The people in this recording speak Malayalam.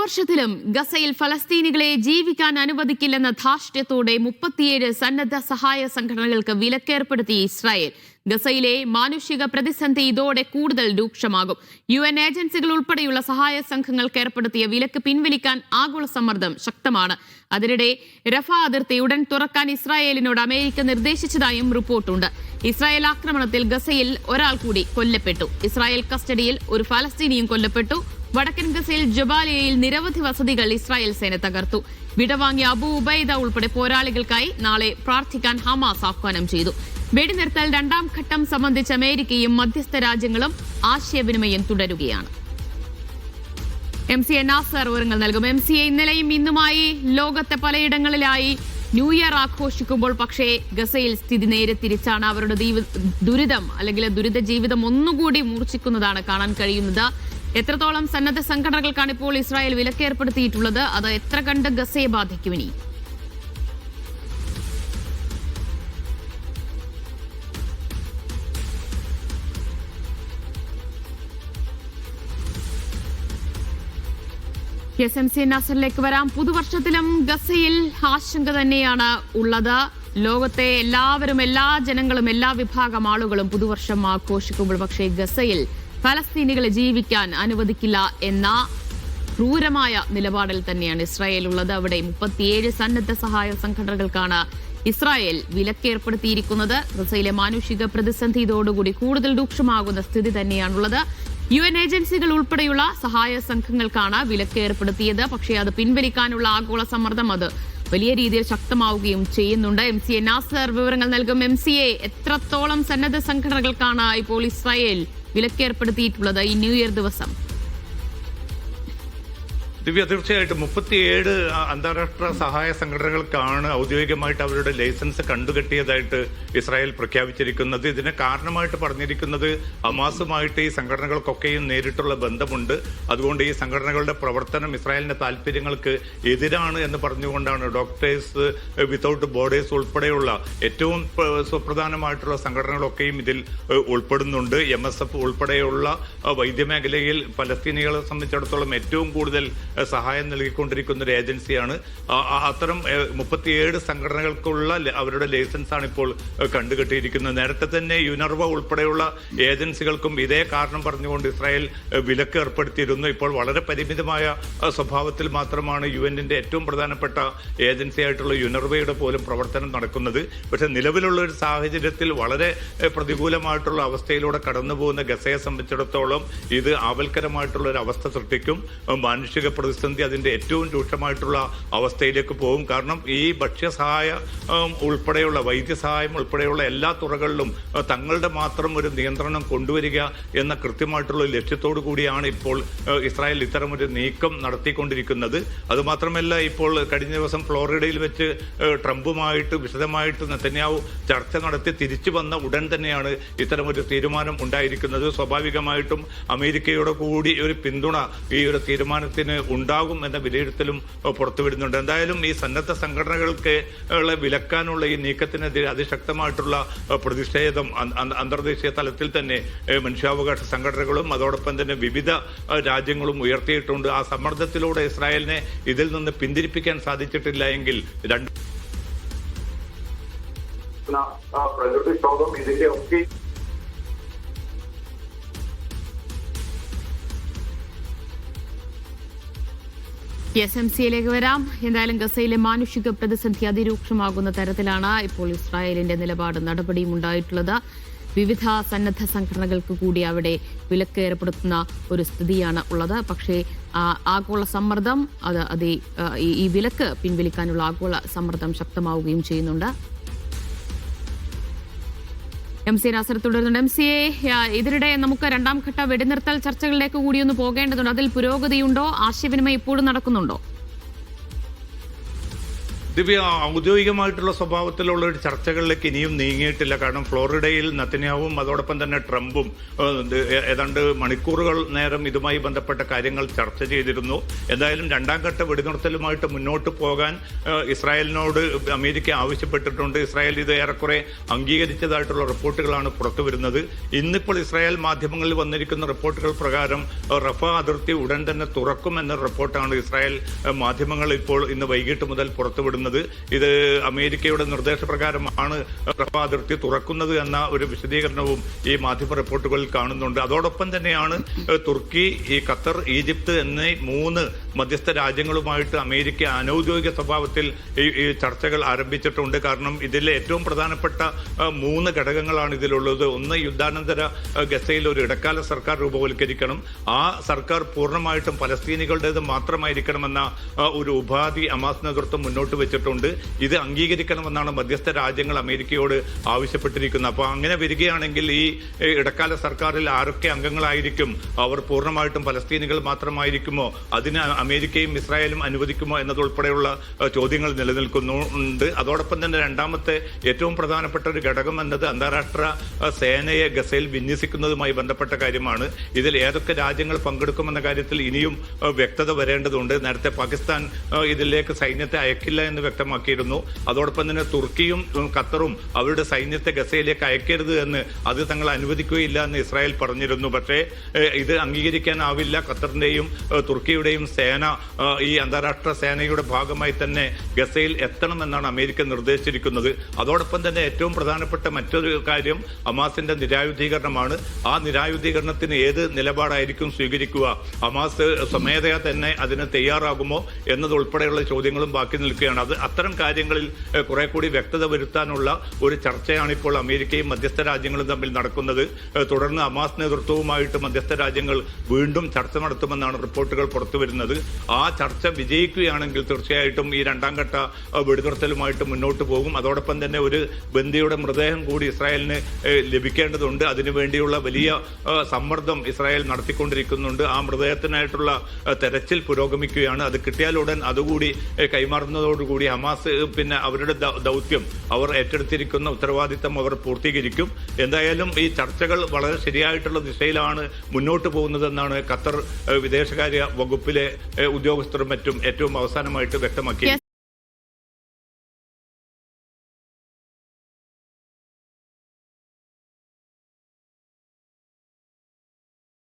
പുതുവർഷത്തിലും ഗസയിൽ ഫലസ്തീനികളെ ജീവിക്കാൻ അനുവദിക്കില്ലെന്ന ധാർഷ്ട്യത്തോടെ 37 സന്നദ്ധ സഹായ സംഘടനകൾക്ക് വിലക്കേർപ്പെടുത്തി ഇസ്രായേൽ. ഗസയിലെ മാനുഷിക പ്രതിസന്ധി ഇതോടെ കൂടുതൽ രൂക്ഷമാകും. UN ഏജൻസികൾ ഉൾപ്പെടെയുള്ള സഹായ സംഘങ്ങൾക്ക് ഏർപ്പെടുത്തിയ വിലക്ക് പിൻവലിക്കാൻ ആഗോള സമ്മർദ്ദം ശക്തമാണ്. അതിനിടെ റഫ അതിർത്തി ഉടൻ തുറക്കാൻ ഇസ്രായേലിനോട് അമേരിക്ക നിർദ്ദേശിച്ചതായും റിപ്പോർട്ടുണ്ട്. ഇസ്രായേൽ ആക്രമണത്തിൽ ഗസയിൽ ഒരാൾ കൂടി കൊല്ലപ്പെട്ടു. ഇസ്രായേൽ കസ്റ്റഡിയിൽ ഒരു ഫലസ്തീനിയും കൊല്ലപ്പെട്ടു. വടക്കൻ ഗസയിൽ ജബാലിയയിൽ നിരവധി വസതികൾ ഇസ്രായേൽ സേന തകർത്തു. വിടവാങ്ങിയ അബു ഉബൈദ ഉൾപ്പെടെ പോരാളികൾക്കായി നാളെ പ്രാർത്ഥിക്കാൻ ഹമാസ് ആഹ്വാനം ചെയ്തു. വെടിനിർത്തൽ രണ്ടാം ഘട്ടം സംബന്ധിച്ച് അമേരിക്കയും മധ്യസ്ഥ രാജ്യങ്ങളും ആശയവിനിമയം തുടരുകയാണ്. MCA നാസർ വിവരങ്ങൾ നൽകും. MCA, ഇന്നലെയും ഇന്നുമായി ലോകത്തെ പലയിടങ്ങളിലായി ന്യൂ ഇയർ ആഘോഷിക്കുമ്പോൾ പക്ഷേ ഗസയിൽ സ്ഥിതി നേരെ തിരിച്ചാണ്. അവരുടെ ദുരിതം അല്ലെങ്കിൽ ദുരിത ജീവിതം ഒന്നുകൂടി മൂർച്ഛിക്കുന്നതാണ് കാണാൻ കഴിയുന്നത്. എത്രത്തോളം സന്നദ്ധ സംഘടനകൾക്കാണ് ഇപ്പോൾ ഇസ്രായേൽ വിലക്കേർപ്പെടുത്തിയിട്ടുള്ളത്? അത് എത്ര കണ്ട് ഗസയെ ബാധിക്കും ഇനി? MCA നാസറിലേക്ക് വരാം. പുതുവർഷത്തിലും ഗസയിൽ ആശങ്ക തന്നെയാണ് ഉള്ളത്. ലോകത്തെ എല്ലാവരും, എല്ലാ ജനങ്ങളും, എല്ലാ വിഭാഗം ആളുകളും പുതുവർഷം ആഘോഷിക്കുമ്പോൾ പക്ഷേ ഗസയിൽ ഫലസ്തീനികളെ ജീവിക്കാൻ അനുവദിക്കില്ല എന്ന ക്രൂരമായ നിലപാടിൽ തന്നെയാണ് ഇസ്രായേൽ ഉള്ളത്. അവിടെ 37 സന്നദ്ധ സഹായ സംഘടനകൾക്കാണ് ഇസ്രായേൽ വിലക്കേർപ്പെടുത്തിയിരിക്കുന്നത്. ഗസയിലെ മാനുഷിക പ്രതിസന്ധി ഇതോടുകൂടി കൂടുതൽ രൂക്ഷമാകുന്ന സ്ഥിതി തന്നെയാണുള്ളത്. UN ഏജൻസികൾ ഉൾപ്പെടെയുള്ള സഹായ സംഘങ്ങൾക്കാണ് വിലക്കേർപ്പെടുത്തിയത്. പക്ഷേ അത് പിൻവലിക്കാനുള്ള ആഗോള സമ്മർദ്ദം അത് വലിയ രീതിയിൽ ശക്തമാവുകയും ചെയ്യുന്നുണ്ട്. MCA നാസർ വിവരങ്ങൾ നൽകും. MCA, എത്രത്തോളം സന്നദ്ധ സംഘടനകൾക്കാണ് ഇപ്പോൾ ഇസ്രായേൽ വിലക്കേർപ്പെടുത്തിയിട്ടുള്ളത് ഈ ന്യൂ ഇയർ ദിവസം? ദിവ്യ, തീർച്ചയായിട്ടും 37 അന്താരാഷ്ട്ര സഹായ സംഘടനകൾക്കാണ് ഔദ്യോഗികമായിട്ട് അവരുടെ ലൈസൻസ് കണ്ടുകെട്ടിയതായിട്ട് ഇസ്രായേൽ പ്രഖ്യാപിച്ചിരിക്കുന്നത്. ഇതിന് കാരണമായിട്ട് പറഞ്ഞിരിക്കുന്നത് ഹമാസുമായിട്ട് ഈ സംഘടനകൾക്കൊക്കെയും നേരിട്ടുള്ള ബന്ധമുണ്ട്. അതുകൊണ്ട് ഈ സംഘടനകളുടെ പ്രവർത്തനം ഇസ്രായേലിന്റെ താല്പര്യങ്ങൾക്ക് എതിരാണ് എന്ന് പറഞ്ഞുകൊണ്ടാണ് ഡോക്ടേഴ്സ് വിത്തൗട്ട് ബോർഡേഴ്സ് ഉൾപ്പെടെയുള്ള ഏറ്റവും സുപ്രധാനമായിട്ടുള്ള സംഘടനകളൊക്കെയും ഇതിൽ ഉൾപ്പെടുന്നുണ്ട്. MSF ഉൾപ്പെടെയുള്ള വൈദ്യമേഖലയിൽ ഫലസ്തീനികളെ സംബന്ധിച്ചിടത്തോളം ഏറ്റവും കൂടുതൽ സഹായം നൽകിക്കൊണ്ടിരിക്കുന്ന ഒരു ഏജൻസിയാണ്. അത്തരം 37 സംഘടനകൾക്കുള്ള അവരുടെ ലൈസൻസ് ആണ് ഇപ്പോൾ കണ്ടുകെട്ടിയിരിക്കുന്നത്. നേരത്തെ തന്നെ യുനർവ ഉൾപ്പെടെയുള്ള ഏജൻസികൾക്കും ഇതേ കാരണം പറഞ്ഞുകൊണ്ട് ഇസ്രായേൽ വിലക്ക് ഏർപ്പെടുത്തിയിരുന്നു. ഇപ്പോൾ വളരെ പരിമിതമായ സ്വഭാവത്തിൽ മാത്രമാണ് UNന്റെ ഏറ്റവും പ്രധാനപ്പെട്ട ഏജൻസിയായിട്ടുള്ള യുനർവയുടെ പോലും പ്രവർത്തനം നടക്കുന്നത്. പക്ഷെ നിലവിലുള്ള ഒരു സാഹചര്യത്തിൽ വളരെ പ്രതികൂലമായിട്ടുള്ള അവസ്ഥയിലൂടെ കടന്നു പോകുന്ന ഗസയെ സംബന്ധിച്ചിടത്തോളം ഇത് ആവൽക്കരമായിട്ടുള്ള ഒരു അവസ്ഥ സൃഷ്ടിക്കും. മാനുഷിക പ്രതിസന്ധി അതിന്റെ ഏറ്റവും രൂക്ഷമായിട്ടുള്ള അവസ്ഥയിലേക്ക് പോകും. കാരണം ഈ ഭക്ഷ്യസഹായ ഉൾപ്പെടെയുള്ള വൈദ്യസഹായം ഉൾപ്പെടെയുള്ള എല്ലാ തുറകളിലും തങ്ങളുടെ മാത്രം ഒരു നിയന്ത്രണം കൊണ്ടുവരിക എന്ന കൃത്യമായിട്ടുള്ള ലക്ഷ്യത്തോടു കൂടിയാണ് ഇപ്പോൾ ഇസ്രായേൽ ഇത്തരമൊരു നീക്കം നടത്തിക്കൊണ്ടിരിക്കുന്നത്. അതുമാത്രമല്ല, ഇപ്പോൾ കഴിഞ്ഞ ദിവസം ഫ്ലോറിഡയിൽ വെച്ച് ട്രംപുമായിട്ട് വിശദമായിട്ട് നെതന്യാഹു ചർച്ച നടത്തി തിരിച്ചു വന്ന ഉടൻ തന്നെയാണ് ഇത്തരമൊരു തീരുമാനം ഉണ്ടായിരിക്കുന്നത്. സ്വാഭാവികമായിട്ടും അമേരിക്കയുടെ കൂടി ഒരു പിന്തുണ ഈ ഒരു തീരുമാനത്തിന് ഉണ്ടാകും എന്ന വിലയിരുത്തലും പുറത്തുവിടുന്നുണ്ട്. എന്തായാലും ഈ സന്നദ്ധ സംഘടനകൾക്ക് വിലക്കാനുള്ള ഈ നീക്കത്തിനെതിരെ അതിശക്തമായിട്ടുള്ള പ്രതിഷേധം അന്തർദേശീയ തലത്തിൽ തന്നെ മനുഷ്യാവകാശ സംഘടനകളും അതോടൊപ്പം തന്നെ വിവിധ രാജ്യങ്ങളും ഉയർത്തിയിട്ടുണ്ട്. ആ സമ്മർദ്ദത്തിലൂടെ ഇസ്രായേലിനെ ഇതിൽ നിന്ന് പിന്തിരിപ്പിക്കാൻ സാധിച്ചിട്ടില്ല എങ്കിൽ MCAയിലേക്ക് വരാം. എന്തായാലും ഗസയിലെ മാനുഷിക പ്രതിസന്ധി അതിരൂക്ഷമാകുന്ന തരത്തിലാണ് ഇപ്പോൾ ഇസ്രായേലിന്റെ നിലപാട് നടപടിയും ഉണ്ടായിട്ടുള്ളത്. വിവിധ സന്നദ്ധ സംഘടനകൾക്ക് കൂടി അവിടെ വിലക്ക് ഏർപ്പെടുത്തുന്ന ഒരു സ്ഥിതിയാണ് ഉള്ളത്. പക്ഷേ ആഗോള സമ്മർദ്ദം ഈ വിലക്ക് പിൻവലിക്കാനുള്ള ആഗോള സമ്മർദ്ദം ശക്തമാവുകയും ചെയ്യുന്നുണ്ട്. MCA നാസർ തുടരുന്നുണ്ട്. MCA, ഇതിനിടെ നമുക്ക് രണ്ടാം ഘട്ട വെടിനിർത്തൽ ചർച്ചകളിലേക്ക് കൂടിയൊന്ന് പോകേണ്ടതുണ്ട്. അതിൽ പുരോഗതിയുണ്ടോ? ആശയവിനിമയം ഇപ്പോഴും നടക്കുന്നുണ്ടോ? ദിവ്യ, ഔദ്യോഗികമായിട്ടുള്ള സ്വഭാവത്തിലുള്ള ഒരു ചർച്ചകളിലേക്ക് ഇനിയും നീങ്ങിയിട്ടില്ല. കാരണം ഫ്ലോറിഡയിൽ നെതന്യാഹുവും അതോടൊപ്പം തന്നെ ട്രംപും ഏതാണ്ട് മണിക്കൂറുകൾ നേരം ഇതുമായി ബന്ധപ്പെട്ട കാര്യങ്ങൾ ചർച്ച ചെയ്തിരുന്നു. എന്തായാലും രണ്ടാം ഘട്ട വെടിനിർത്തലുമായിട്ട് മുന്നോട്ട് പോകാൻ ഇസ്രായേലിനോട് അമേരിക്ക ആവശ്യപ്പെട്ടിട്ടുണ്ട്. ഇസ്രായേൽ ഇത് ഏറെക്കുറെ അംഗീകരിച്ചതായിട്ടുള്ള റിപ്പോർട്ടുകളാണ് പുറത്തു വരുന്നത്. ഇന്നിപ്പോൾ ഇസ്രായേൽ മാധ്യമങ്ങളിൽ വന്നിരിക്കുന്ന റിപ്പോർട്ടുകൾ പ്രകാരം റഫ അതിർത്തി ഉടൻ തന്നെ തുറക്കുമെന്ന റിപ്പോർട്ടാണ് ഇസ്രായേൽ മാധ്യമങ്ങൾ ഇപ്പോൾ ഇന്ന് വൈകിട്ട് മുതൽ പുറത്തുവിടുന്നത്. ഇത് അമേരിക്കയുടെ നിർദ്ദേശപ്രകാരമാണ് റഫ അതിർത്തി തുറക്കുന്നത് എന്ന ഒരു വിശദീകരണവും ഈ മാധ്യമ റിപ്പോർട്ടുകളിൽ കാണുന്നുണ്ട്. അതോടൊപ്പം തന്നെയാണ് തുർക്കി, ഈ ഖത്തർ, ഈജിപ്ത് എന്നീ 3 മധ്യസ്ഥ രാജ്യങ്ങളുമായിട്ട് അമേരിക്ക അനൌദ്യോഗിക സ്വഭാവത്തിൽ ഈ ചർച്ചകൾ ആരംഭിച്ചിട്ടുണ്ട്. കാരണം ഇതിലെ ഏറ്റവും പ്രധാനപ്പെട്ട 3 ഘടകങ്ങളാണ് ഇതിലുള്ളത്. ഒന്ന്, യുദ്ധാനന്തര ഗസയിൽ ഒരു ഇടക്കാല സർക്കാർ രൂപവൽക്കരിക്കണം. ആ സർക്കാർ പൂർണ്ണമായിട്ടും പലസ്തീനികളുടേത് മാത്രമായിരിക്കണമെന്ന ഒരു ഉപാധി ഹമാസ് നേതൃത്വം മുന്നോട്ട് വെച്ചിട്ടുണ്ട്. ഇത് അംഗീകരിക്കണമെന്നാണ് മധ്യസ്ഥ രാജ്യങ്ങൾ അമേരിക്കയോട് ആവശ്യപ്പെട്ടിരിക്കുന്നത്. അപ്പോൾ അങ്ങനെ വരികയാണെങ്കിൽ ഈ ഇടക്കാല സർക്കാരിൽ ആരൊക്കെ അംഗങ്ങളായിരിക്കും? അവർ പൂർണ്ണമായിട്ടും പലസ്തീനികൾ മാത്രമായിരിക്കുമോ? അതിന് അമേരിക്കയും ഇസ്രായേലും അനുവദിക്കുമോ എന്നതുൾപ്പെടെയുള്ള ചോദ്യങ്ങൾ നിലനിൽക്കുന്നുണ്ട്. അതോടൊപ്പം തന്നെ രണ്ടാമത്തെ ഏറ്റവും പ്രധാനപ്പെട്ട ഒരു ഘടകം എന്നത് അന്താരാഷ്ട്ര സേനയെ ഗസയിൽ വിന്യസിക്കുന്നതുമായി ബന്ധപ്പെട്ട കാര്യമാണ്. ഇതിൽ ഏതൊക്കെ രാജ്യങ്ങൾ പങ്കെടുക്കുമെന്ന കാര്യത്തിൽ ഇനിയും വ്യക്തത വരേണ്ടതുണ്ട്. നേരത്തെ പാകിസ്ഥാൻ ഇതിലേക്ക് സൈന്യത്തെ അയക്കില്ല എന്ന് വ്യക്തമാക്കിയിരുന്നു. അതോടൊപ്പം തന്നെ തുർക്കിയും ഖത്തറും അവരുടെ സൈന്യത്തെ ഗസയിലേക്ക് അയക്കരുത് എന്ന്, അത് തങ്ങൾ അനുവദിക്കുകയില്ല എന്ന് ഇസ്രായേൽ പറഞ്ഞിരുന്നു. പക്ഷേ ഇത് അംഗീകരിക്കാനാവില്ല. ഖത്തറിന്റെയും തുർക്കിയുടെയും സേന ഈ അന്താരാഷ്ട്ര സേനയുടെ ഭാഗമായി തന്നെ ഗസയിൽ എത്തണമെന്നാണ് അമേരിക്ക നിർദ്ദേശിച്ചിരിക്കുന്നത്. അതോടൊപ്പം തന്നെ ഏറ്റവും പ്രധാനപ്പെട്ട മറ്റൊരു കാര്യം ഹമാസിന്റെ നിരായുധീകരണമാണ്. ആ നിരായുധീകരണത്തിന് ഏത് നിലപാടായിരിക്കും സ്വീകരിക്കുക? ഹമാസ് സ്വമേധയാ തന്നെ അതിന് തയ്യാറാകുമോ എന്നതുൾപ്പെടെയുള്ള ചോദ്യങ്ങളും ബാക്കി നിൽക്കുകയാണ്. അത്തരം കാര്യങ്ങളിൽ കുറെ കൂടി വ്യക്തത വരുത്താനുള്ള ഒരു ചർച്ചയാണ് ഇപ്പോൾ അമേരിക്കയും മധ്യസ്ഥ രാജ്യങ്ങളും തമ്മിൽ നടക്കുന്നത്. തുടർന്ന് ഹമാസ് നേതൃത്വവുമായിട്ട് മധ്യസ്ഥ രാജ്യങ്ങൾ വീണ്ടും ചർച്ച നടത്തുമെന്നാണ് റിപ്പോർട്ടുകൾ പുറത്തുവരുന്നത്. ആ ചർച്ച വിജയിക്കുകയാണെങ്കിൽ തീർച്ചയായിട്ടും ഈ രണ്ടാം ഘട്ട വെടിനിർത്തലുമായിട്ട് മുന്നോട്ട് പോകും. അതോടൊപ്പം തന്നെ ഒരു ബന്ദിയുടെ മൃതദേഹം കൂടി ഇസ്രായേലിന് ലഭിക്കേണ്ടതുണ്ട്. അതിനുവേണ്ടിയുള്ള വലിയ സമ്മർദ്ദം ഇസ്രായേൽ നടത്തിക്കൊണ്ടിരിക്കുന്നുണ്ട്. ആ മൃതദേഹത്തിനായിട്ടുള്ള തെരച്ചിൽ പുരോഗമിക്കുകയാണ്. അത് കിട്ടിയാലുടൻ അതുകൂടി കൈമാറുന്നതോടുകൂടി ഹമാസ് പിന്നെ അവരുടെ ദൗത്യം, അവർ ഏറ്റെടുത്തിരിക്കുന്ന ഉത്തരവാദിത്തം അവർ പൂർത്തീകരിക്കും. എന്തായാലും ഈ ചർച്ചകൾ വളരെ ശരിയായിട്ടുള്ള ദിശയിലാണ് മുന്നോട്ട് പോകുന്നതെന്നാണ് ഖത്തർ വിദേശകാര്യ വകുപ്പിലെ ഉദ്യോഗസ്ഥരും മറ്റും ഏറ്റവും അവസാനമായിട്ട് വ്യക്തമാക്കിയത്.